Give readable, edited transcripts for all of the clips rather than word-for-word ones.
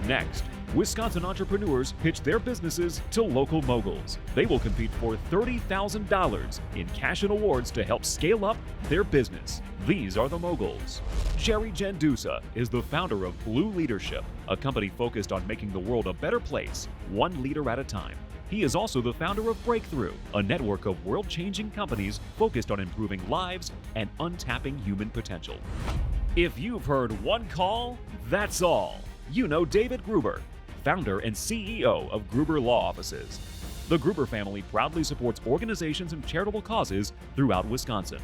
Next, Wisconsin entrepreneurs pitch their businesses to local moguls. They will compete for $30,000 in cash and awards to help scale up their business. These are the moguls. Jerry Gendusa is the founder of Blue Leadership, a company focused on making the world a better place, one leader at a time. He is also the founder of Breakthrough, a network of world-changing companies focused on improving lives and untapping human potential. If you've heard one call, that's all. You know David Gruber, founder and CEO of Gruber Law Offices. The Gruber family proudly supports organizations and charitable causes throughout Wisconsin.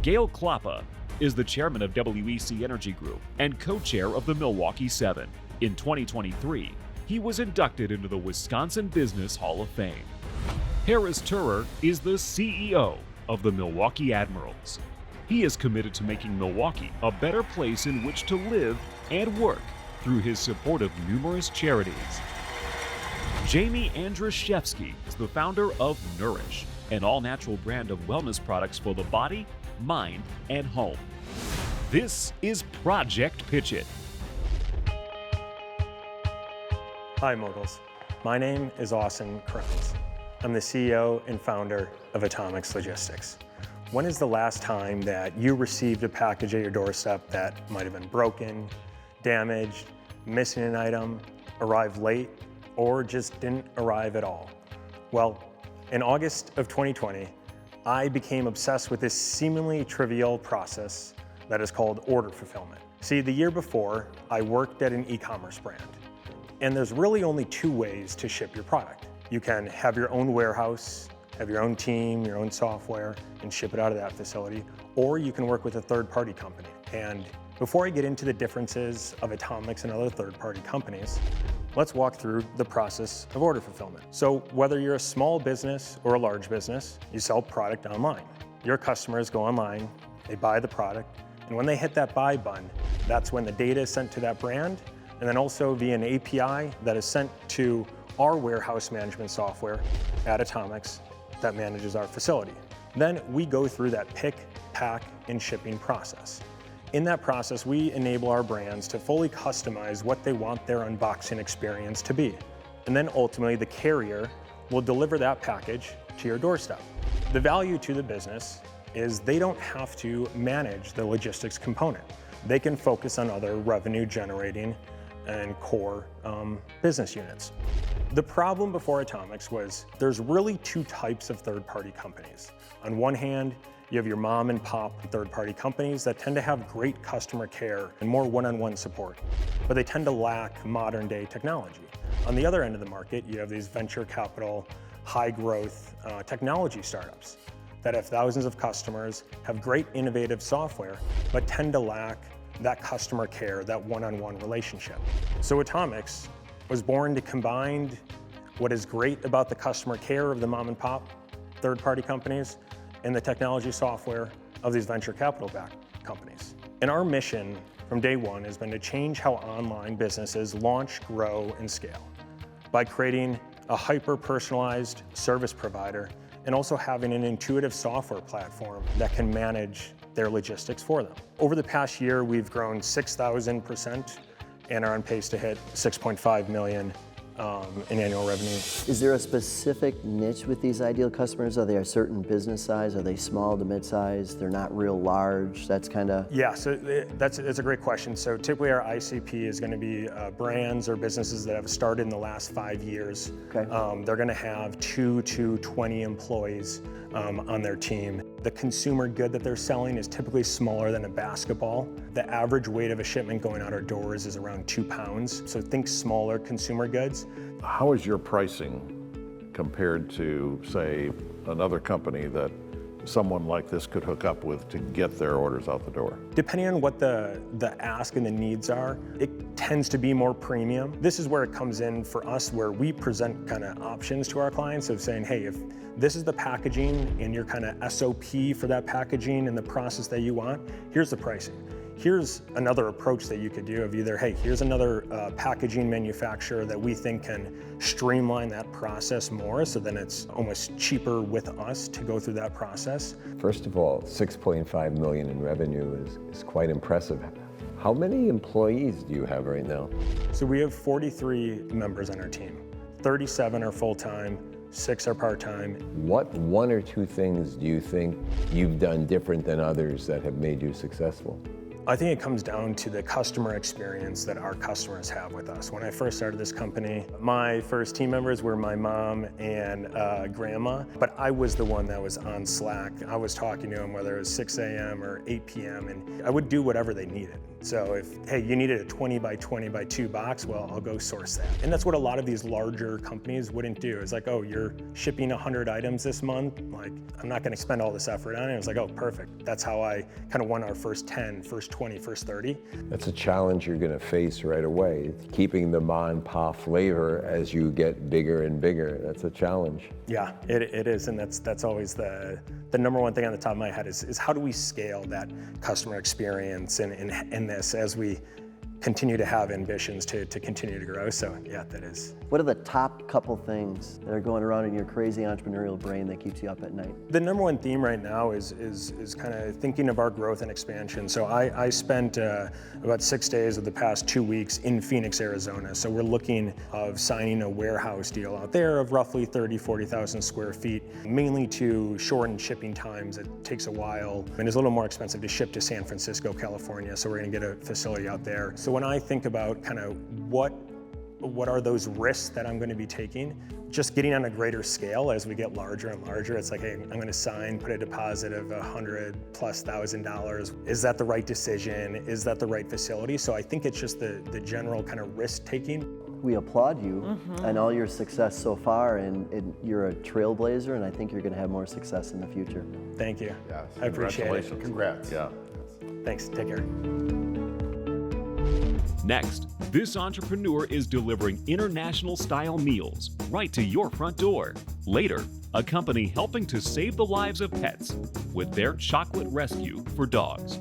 Gail Klappa is the chairman of WEC Energy Group and co-chair of the Milwaukee 7. In 2023, he was inducted into the Wisconsin Business Hall of Fame. Harris Turer is the CEO of the Milwaukee Admirals. He is committed to making Milwaukee a better place in which to live and work through his support of numerous charities. Jamie Andrzejewski is the founder of Nourish, an all-natural brand of wellness products for the body, mind, and home. This is Project Pitch It. Hi, moguls. My name is Austin Kranz. I'm the CEO and founder of Atomics Logistics. When is the last time that you received a package at your doorstep that might have been broken, damaged, missing an item, arrived late, or just didn't arrive at all? Well, in August of 2020, I became obsessed with this seemingly trivial process that is called order fulfillment. See, the year before, I worked at an e-commerce brand. And there's really only two ways to ship your product. You can have your own warehouse, have your own team, your own software, and ship it out of that facility, or you can work with a third-party company. And before I get into the differences of Atomics and other third-party companies, let's walk through the process of order fulfillment. So whether you're a small business or a large business, you sell product online. Your customers go online, they buy the product, and when they hit that buy button, that's when the data is sent to that brand, and then also via an API that is sent to our warehouse management software at Atomics that manages our facility. Then we go through that pick, pack, and shipping process. In that process, we enable our brands to fully customize what they want their unboxing experience to be. And then ultimately, the carrier will deliver that package to your doorstep. The value to the business is they don't have to manage the logistics component. They can focus on other revenue generating and core business units. The problem before Atomics was there's really two types of third-party companies. On one hand, you have your mom and pop third-party companies that tend to have great customer care and more one-on-one support, but they tend to lack modern-day technology. On the other end of the market, you have these venture capital, high-growth technology startups that have thousands of customers, have great innovative software, but tend to lack that customer care, that one-on-one relationship. So Atomics was born to combine what is great about the customer care of the mom and pop third-party companies and the technology software of these venture capital-backed companies. And our mission from day one has been to change how online businesses launch, grow, and scale by creating a hyper-personalized service provider and also having an intuitive software platform that can manage their logistics for them. Over the past year, we've grown 6,000% and are on pace to hit 6.5 million in annual revenue. Is there a specific niche with these ideal customers? Are they a certain business size? Are they small to mid-size? They're not real large? That's kind of... Yeah, so that's a great question. So typically our ICP is going to be brands or businesses that have started in the last 5 years. Okay. They're going to have 2 to 20 employees on their team. The consumer good that they're selling is typically smaller than a basketball. The average weight of a shipment going out our doors is around 2 pounds. So think smaller consumer goods. How is your pricing compared to, say, another company that someone like this could hook up with to get their orders out the door? Depending on what the ask and the needs are, it tends to be more premium. This is where it comes in for us, where we present kind of options to our clients of saying, hey, if this is the packaging and your kind of SOP for that packaging and the process that you want, here's the pricing. Here's another approach that you could do of either, hey, here's another packaging manufacturer that we think can streamline that process more, so then it's almost cheaper with us to go through that process. First of all, 6.5 million in revenue is quite impressive. How many employees do you have right now? So we have 43 members on our team. 37 are full-time, 6 are part-time. What one or two things do you think you've done different than others that have made you successful? I think it comes down to the customer experience that our customers have with us. When I first started this company, my first team members were my mom and grandma, but I was the one that was on Slack. I was talking to them whether it was 6 a.m. or 8 p.m. and I would do whatever they needed. So if, hey, you needed a 20 by 20 by 2 box, well, I'll go source that. And that's what a lot of these larger companies wouldn't do. It's like, oh, you're shipping 100 items this month? Like, I'm not gonna spend all this effort on it. It's like, oh, perfect. That's how I kind of won our first 10, first 20, first 30. That's a challenge you're going to face right away. Keeping the ma and pa flavor as you get bigger and bigger. That's a challenge. Yeah, it is, and that's always the number one thing on the top of my head is how do we scale that customer experience in this as we continue to have ambitions to continue to grow. So yeah, that is. What are the top couple things that are going around in your crazy entrepreneurial brain that keeps you up at night? The number one theme right now is kind of thinking of our growth and expansion. So I spent about 6 days of the past 2 weeks in Phoenix, Arizona. So we're looking of signing a warehouse deal out there of roughly 40,000 square feet, mainly to shorten shipping times. It takes a while and it's a little more expensive to ship to San Francisco, California. So we're gonna get a facility out there. So when I think about kind of what are those risks that I'm going to be taking, just getting on a greater scale as we get larger and larger, it's like, hey, I'm going to put a deposit of $100,000+. Is that the right decision? Is that the right facility? So I think it's just the general kind of risk taking. We applaud you and all your success so far, and you're a trailblazer, and I think you're going to have more success in the future. Thank you. Yes, I appreciate it. congratulations. Congrats. Yeah. Thanks. Take care. Next, this entrepreneur is delivering international-style meals right to your front door. Later, a company helping to save the lives of pets with their chocolate rescue for dogs.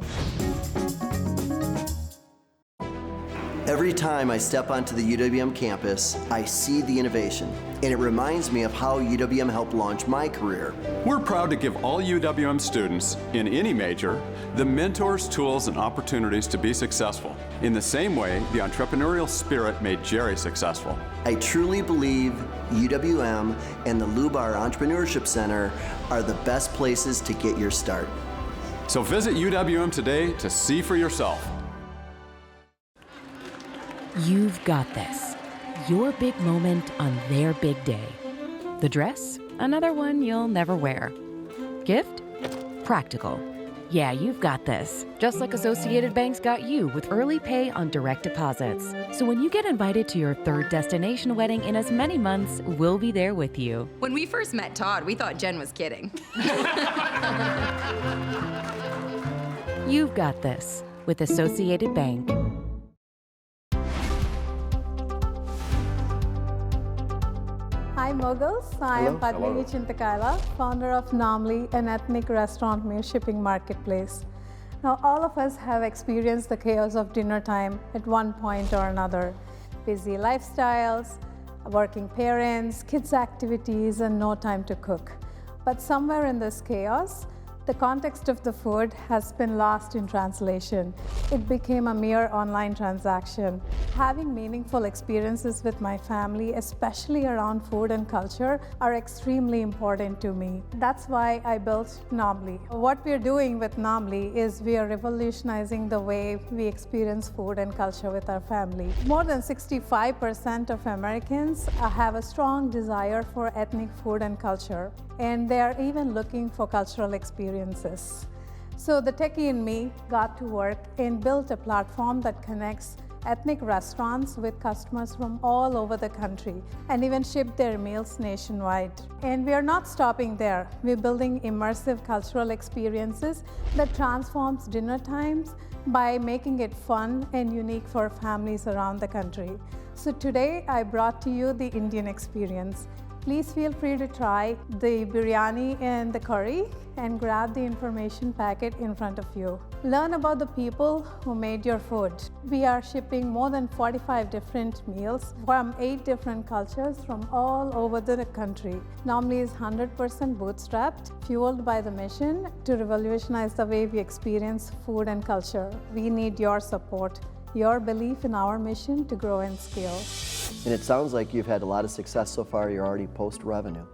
Every time I step onto the UWM campus, I see the innovation, and it reminds me of how UWM helped launch my career. We're proud to give all UWM students in any major the mentors, tools, and opportunities to be successful. In the same way, the entrepreneurial spirit made Jerry successful. I truly believe UWM and the Lubar Entrepreneurship Center are the best places to get your start. So visit UWM today to see for yourself. You've got this. Your big moment on their big day. The dress? Another one you'll never wear. Gift? Practical. Yeah, you've got this. Just like Associated Bank's got you with early pay on direct deposits. So when you get invited to your third destination wedding in as many months, we'll be there with you. When we first met Todd, we thought Jen was kidding. You've got this with Associated Bank. Hi Moguls, I am Padmini Chintakaila, founder of Namli, an ethnic restaurant meal shipping marketplace. Now all of us have experienced the chaos of dinner time at one point or another. Busy lifestyles, working parents, kids' activities, and no time to cook. But somewhere in this chaos, the context of the food has been lost in translation. It became a mere online transaction. Having meaningful experiences with my family, especially around food and culture, are extremely important to me. That's why I built Namli. What we're doing with Namli is we are revolutionizing the way we experience food and culture with our family. More than 65% of Americans have a strong desire for ethnic food and culture, and they are even looking for cultural experiences. So the techie in me got to work and built a platform that connects ethnic restaurants with customers from all over the country and even ship their meals nationwide. And we are not stopping there. We're building immersive cultural experiences that transforms dinner times by making it fun and unique for families around the country. So today I brought to you the Indian experience. Please feel free to try the biryani and the curry and grab the information packet in front of you. Learn about the people who made your food. We are shipping more than 45 different meals from 8 different cultures from all over the country. Nomly is 100% bootstrapped, fueled by the mission to revolutionize the way we experience food and culture. We need your support, your belief in our mission to grow and scale. And it sounds like you've had a lot of success so far. You're already post-revenue.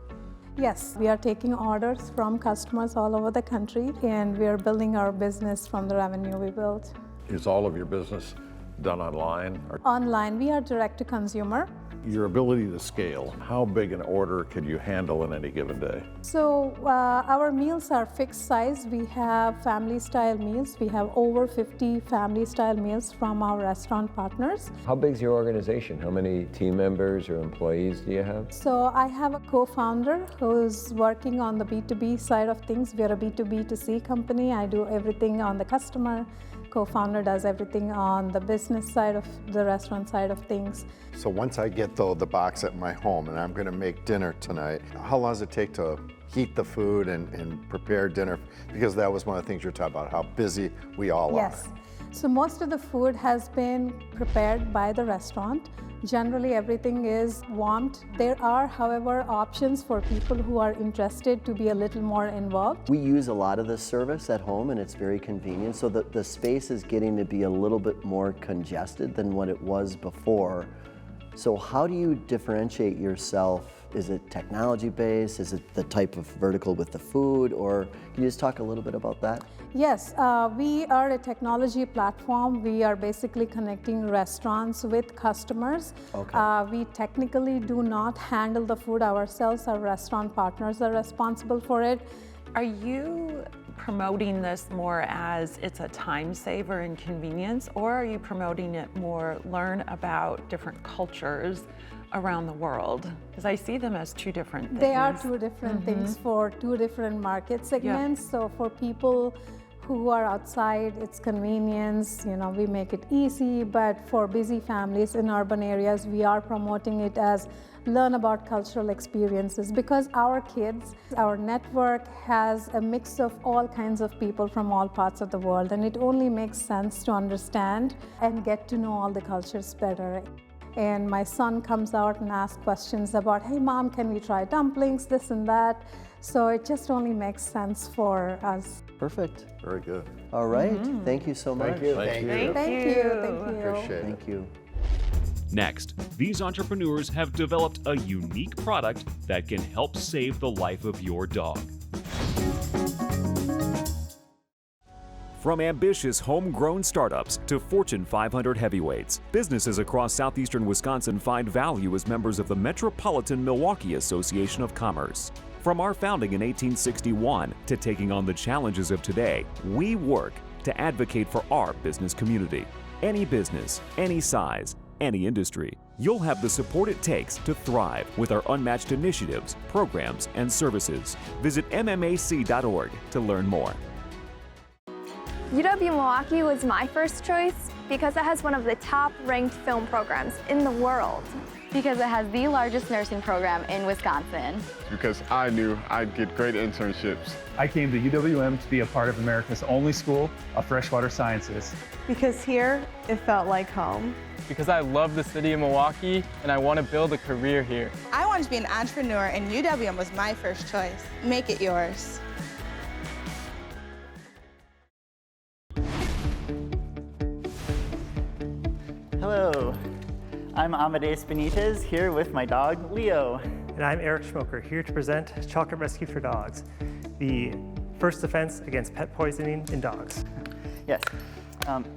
Yes, we are taking orders from customers all over the country, and we are building our business from the revenue we built. Is all of your business done online? Online, we are direct to consumer. Your ability to scale, how big an order could you handle in any given day? So our meals are fixed size. We have family style meals. We have over 50 family style meals from our restaurant partners. How big is your organization? How many team members or employees do you have? So I have a co-founder who's working on the B2B side of things. We're a B2B2C company. I do everything on the customer. Co-founder does everything on the business side of the restaurant side of things. So once I get the box at my home and I'm going to make dinner tonight, how long does it take to heat the food and prepare dinner? Because that was one of the things you were talking about, how busy we all are. Yes. So most of the food has been prepared by the restaurant. Generally, everything is warmed. There are, however, options for people who are interested to be a little more involved. We use a lot of this service at home, and it's very convenient. So the space is getting to be a little bit more congested than what it was before. So how do you differentiate yourself? Is it technology-based? Is it the type of vertical with the food? Or can you just talk a little bit about that? Yes, we are a technology platform. We are basically connecting restaurants with customers. Okay. We technically do not handle the food ourselves. Our restaurant partners are responsible for it. Are you promoting this more as it's a time saver and convenience, or are you promoting it more learn about different cultures around the world? Because I see them as two different things. They are two different things for two different market segments. Yeah. So for people who are outside, it's convenience, we make it easy, but for busy families in urban areas, we are promoting it as learn about cultural experiences, because our kids, our network has a mix of all kinds of people from all parts of the world, and it only makes sense to understand and get to know all the cultures better. And my son comes out and asks questions about, hey mom, can we try dumplings, this and that? So it just only makes sense for us. Perfect. Very good. All right. Thank you so much. Thank you. Thank you. Appreciate it. Thank you. Next, these entrepreneurs have developed a unique product that can help save the life of your dog. From ambitious homegrown startups to Fortune 500 heavyweights, businesses across southeastern Wisconsin find value as members of the Metropolitan Milwaukee Association of Commerce. From our founding in 1861 to taking on the challenges of today, we work to advocate for our business community. Any business, any size, any industry, you'll have the support it takes to thrive with our unmatched initiatives, programs, and services. Visit MMAC.org to learn more. UW-Milwaukee was my first choice because it has one of the top-ranked film programs in the world. Because it has the largest nursing program in Wisconsin. Because I knew I'd get great internships. I came to UWM to be a part of America's only school of freshwater sciences. Because here, it felt like home. Because I love the city of Milwaukee and I want to build a career here. I wanted to be an entrepreneur and UWM was my first choice. Make it yours. Hello, I'm Amadeus Benitez, here with my dog, Leo. And I'm Eric Schmoker, here to present Chocolate Rescue for Dogs, the first defense against pet poisoning in dogs. Yes,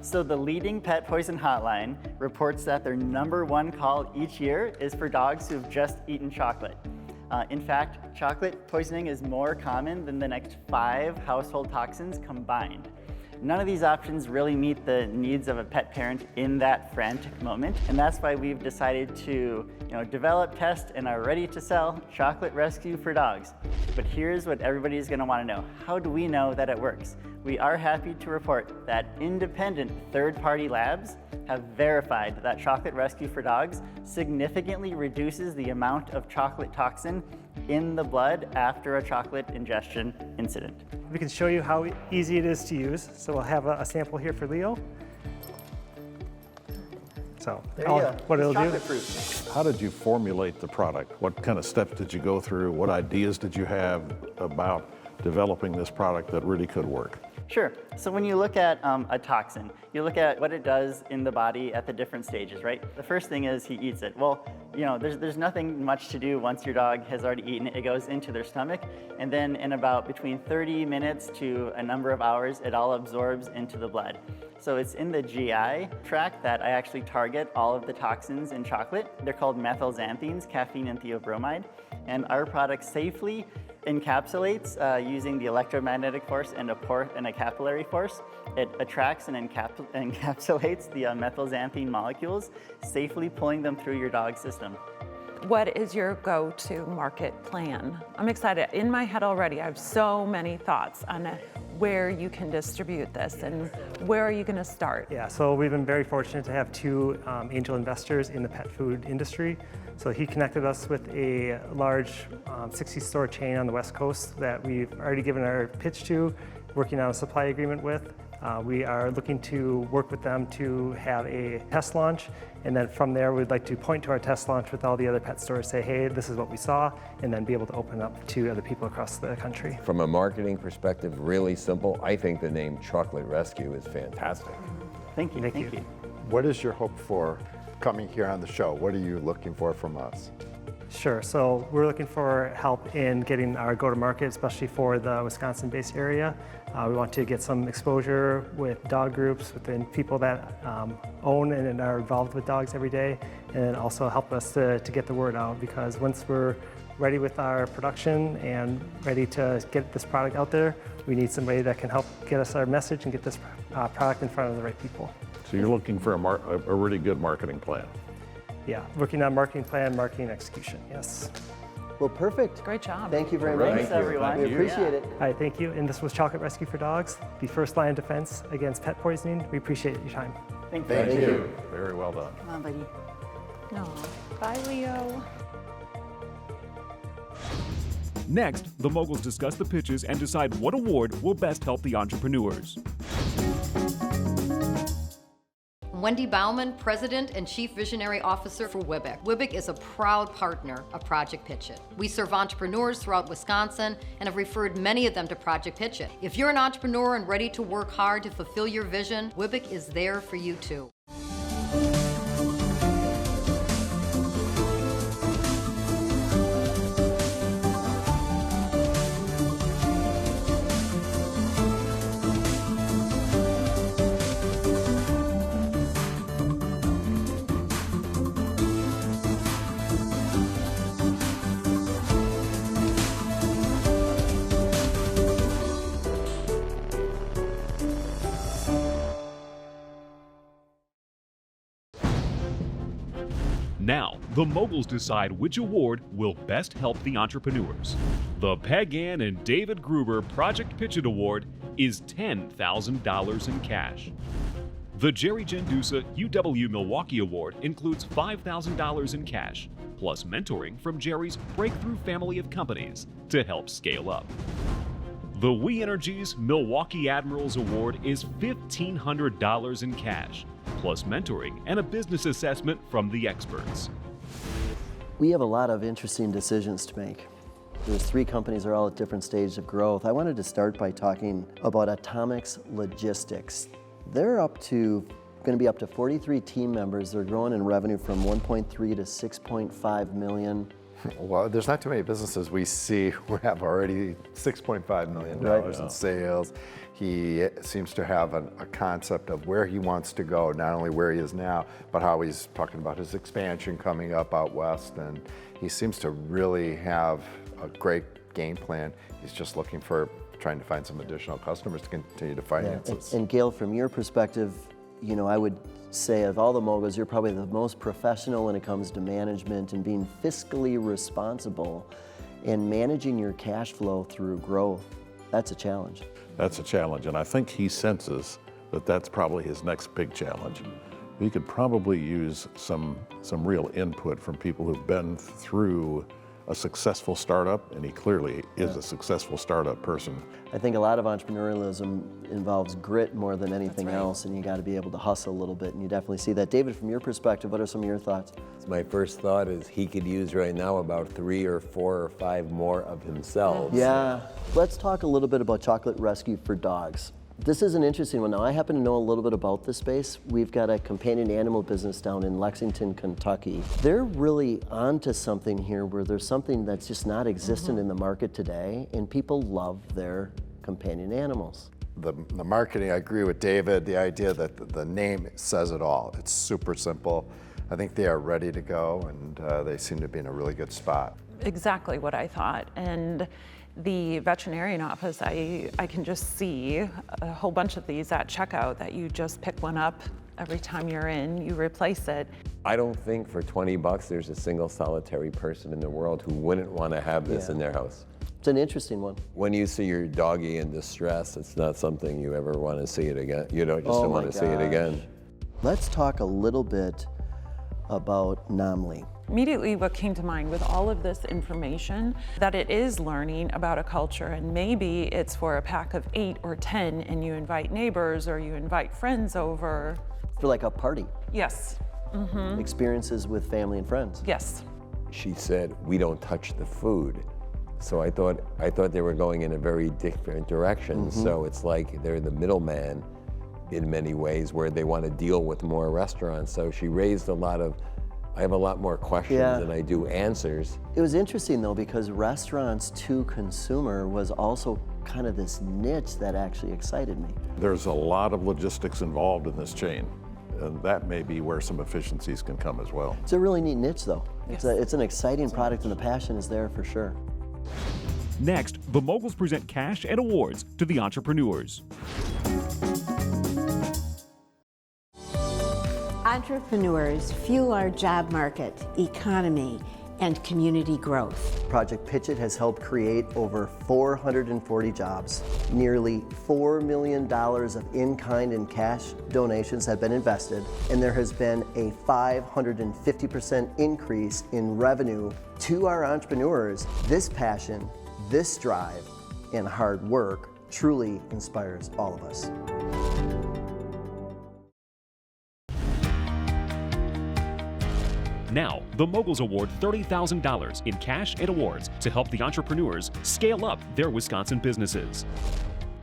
so the leading pet poison hotline reports that their #1 call each year is for dogs who've just eaten chocolate. In fact, chocolate poisoning is more common than the next 5 household toxins combined. None of these options really meet the needs of a pet parent in that frantic moment, and that's why we've decided to develop, test, and are ready to sell Chocolate Rescue for Dogs. But here's what everybody's going to want to know. How do we know that it works? we are happy to report that independent third-party labs have verified that chocolate rescue for dogs significantly reduces the amount of chocolate toxin in the blood after a chocolate ingestion incident. We can show you how easy it is to use. So we'll have a sample here for Leo. So what it'll do. How did you formulate the product? What kind of steps did you go through? What ideas did you have about developing this product that really could work? Sure. So when you look at a toxin, you look at what it does in the body at the different stages, right? The first thing is he eats it. Well, you know, there's nothing much to do once your dog has already eaten it. It goes into their stomach, and then in about between 30 minutes to a number of hours, it all absorbs into the blood. So it's in the GI tract that I actually target all of the toxins in chocolate. They're called methylxanthines, caffeine and theobromide, and our product safely encapsulates using the electromagnetic force and a capillary force. It attracts and encapsulates the methylxanthine molecules, safely pulling them through your dog's system. What is your go-to market plan? I'm excited. In my head already, I have so many thoughts on where you can distribute this and where are you going to start? Yeah, so we've been very fortunate to have two angel investors in the pet food industry. So he connected us with a large 60-store chain on the West Coast that we've already given our pitch to, working on a supply agreement with. We are looking to work with them to have a test launch, and then from there we'd like to point to our test launch with all the other pet stores, say, hey, this is what we saw, and then be able to open up to other people across the country. From a marketing perspective, really simple. I think the name Chocolate Rescue is fantastic. Thank you. Thank you. What is your hope for coming here on the show? What are you looking for from us? Sure, so we're looking for help in getting our go-to-market, especially for the Wisconsin-based area. We want to get some exposure with dog groups, within people that own and are involved with dogs every day, and also help us to get the word out, because once we're ready with our production and ready to get this product out there, we need somebody that can help get us our message and get this product in front of the right people. So you're looking for a really good marketing plan. Yeah, working on marketing plan, marketing execution, yes. Well, perfect. Great job. Thank you very much. Thanks, everyone. We appreciate it. All right, thank you. And this was Chocolate Rescue for Dogs, the first line of defense against pet poisoning. We appreciate your time. Thank you. Very well done. Come on, buddy. No. Bye, Leo. Next, the moguls discuss the pitches and decide what award will best help the entrepreneurs. Wendy Bauman, President and Chief Visionary Officer for WIBIC. WIBIC is a proud partner of Project Pitch It. We serve entrepreneurs throughout Wisconsin and have referred many of them to Project Pitch It. If you're an entrepreneur and ready to work hard to fulfill your vision, WIBIC is there for you too. Now, the moguls decide which award will best help the entrepreneurs. The Peg Ann and David Gruber Project Pitch It Award is $10,000 in cash. The Jerry Gendusa UW-Milwaukee Award includes $5,000 in cash, plus mentoring from Jerry's breakthrough family of companies to help scale up. The We Energies Milwaukee Admirals Award is $1,500 in cash, plus mentoring and a business assessment from the experts. We have a lot of interesting decisions to make. There's three companies that are all at different stages of growth. I wanted to start by talking about Atomics Logistics. They're going to be up to 43 team members. They're growing in revenue from 1.3 to 6.5 million. Well, there's not too many businesses we see who have already $6.5 million in sales. He seems to have a concept of where he wants to go, not only where he is now, but how he's talking about his expansion coming up out west. And he seems to really have a great game plan. He's just looking for trying to find some additional customers to continue to finance this. And Gail, from your perspective, you know, I would say of all the moguls, you're probably the most professional when it comes to management and being fiscally responsible and managing your cash flow through growth. That's a challenge. That's a challenge, and I think he senses that that's probably his next big challenge. He could probably use some real input from people who've been through a successful startup, and he clearly is a successful startup person. I think a lot of entrepreneurialism involves grit more than anything else, and you got to be able to hustle a little bit, and you definitely see that. David, from your perspective, what are some of your thoughts? My first thought is he could use right now about 3 or 4 or 5 more of himself. Yeah. Let's talk a little bit about Chocolate Rescue for Dogs. This is an interesting one. Now, I happen to know a little bit about this space. We've got a companion animal business down in Lexington, Kentucky. They're really onto something here where there's something that's just not existent in the market today, and people love their companion animals. The marketing, I agree with David, the idea that the name says it all. It's super simple. I think they are ready to go, and they seem to be in a really good spot. Exactly what I thought. And the veterinarian office, I can just see a whole bunch of these at checkout that you just pick one up every time you're in, you replace it. I don't think for 20 bucks there's a single solitary person in the world who wouldn't want to have this in their house. It's an interesting one. When you see your doggy in distress, it's not something you ever want to see it again. You don't don't want to see it again. Let's talk a little bit about Nomley. Immediately what came to mind with all of this information, that it is learning about a culture, and maybe it's for a pack of 8 or 10 and you invite neighbors or you invite friends over. For like a party. Yes. Mm-hmm. Experiences with family and friends. Yes. She said, we don't touch the food. So I thought they were going in a very different direction. So it's like they're the middleman in many ways where they want to deal with more restaurants. So she raised I have a lot more questions than I do answers. It was interesting though, because restaurants to consumer was also kind of this niche that actually excited me. There's a lot of logistics involved in this chain, and that may be where some efficiencies can come as well. It's a really neat niche though. It's an exciting product, and the passion is there for sure. Next, the Moguls present cash and awards to the entrepreneurs. Entrepreneurs fuel our job market, economy, and community growth. Project Pitch It has helped create over 440 jobs. Nearly $4 million of in-kind and cash donations have been invested, and there has been a 550% increase in revenue to our entrepreneurs. This passion, this drive, and hard work truly inspires all of us. Now, the Moguls award $30,000 in cash and awards to help the entrepreneurs scale up their Wisconsin businesses.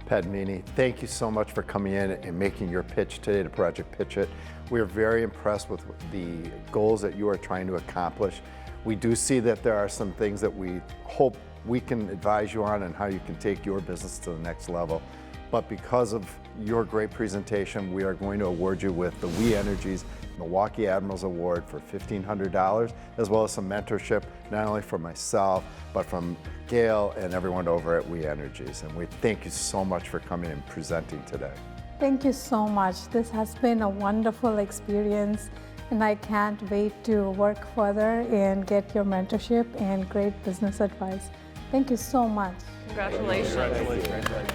Padmini, thank you so much for coming in and making your pitch today to Project Pitch It. We are very impressed with the goals that you are trying to accomplish. We do see that there are some things that we hope we can advise you on how you can take your business to the next level. But because of your great presentation, we are going to award you with the We Energies Milwaukee Admirals Award for $1,500, as well as some mentorship, not only from myself, but from Gail and everyone over at We Energies. And we thank you so much for coming and presenting today. Thank you so much. This has been a wonderful experience, and I can't wait to work further and get your mentorship and great business advice. Thank you so much. Congratulations.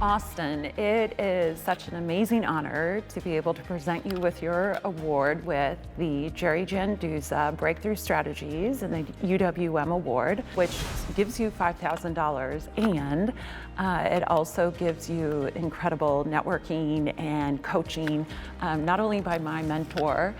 Austin, it is such an amazing honor to be able to present you with your award with the Jerry Janduza Breakthrough Strategies and the UWM Award, which gives you $5,000, and it also gives you incredible networking and coaching, not only by my mentor,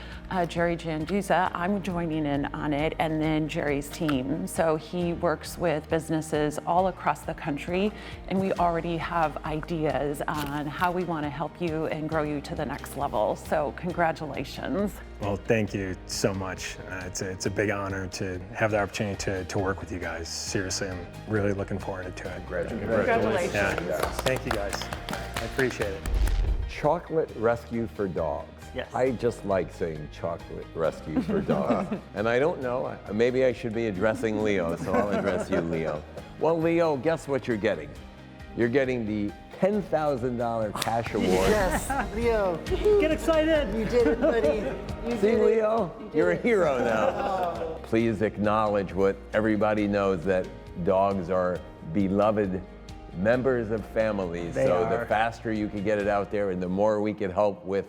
Jerry Janduza. I'm joining in on it, and then Jerry's team. So he works with businesses all across the country, and we already have ideas on how we want to help you and grow you to the next level. So congratulations. Well, thank you so much. It's a big honor to have the opportunity to work with you guys. Seriously, I'm really looking forward to it. Congratulations. Yeah. Thank you guys. I appreciate it. Chocolate Rescue for Dogs. Yes. I just like saying Chocolate Rescue for Dogs. And I don't know, maybe I should be addressing Leo, so I'll address you, Leo. Well, Leo, guess what you're getting? You're getting the $10,000 cash award. Yes, Leo. Get excited. You did it, buddy. See, Leo, you're a hero now. Please acknowledge what everybody knows, that dogs are beloved members of families. The faster you can get it out there and the more we can help with,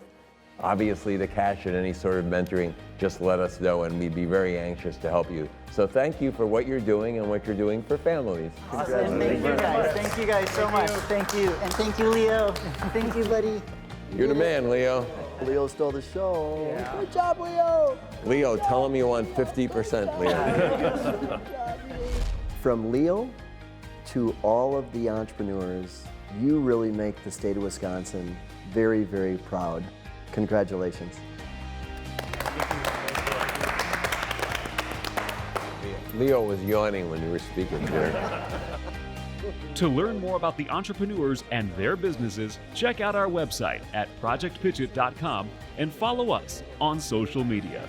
obviously, the cash and any sort of mentoring, just let us know and we'd be very anxious to help you. So thank you for what you're doing and what you're doing for families. Awesome. Thank you guys. Thank you guys so much. Thank you. And thank you, Leo. Thank you, buddy. You're the man, Leo. Leo stole the show. Yeah. Good job, Leo. Leo, tell him you want 50%, Leo. From Leo to all of the entrepreneurs, you really make the state of Wisconsin very, very proud. Congratulations. Leo was yawning when you were speaking here. To learn more about the entrepreneurs and their businesses, check out our website at projectpitchit.com and follow us on social media.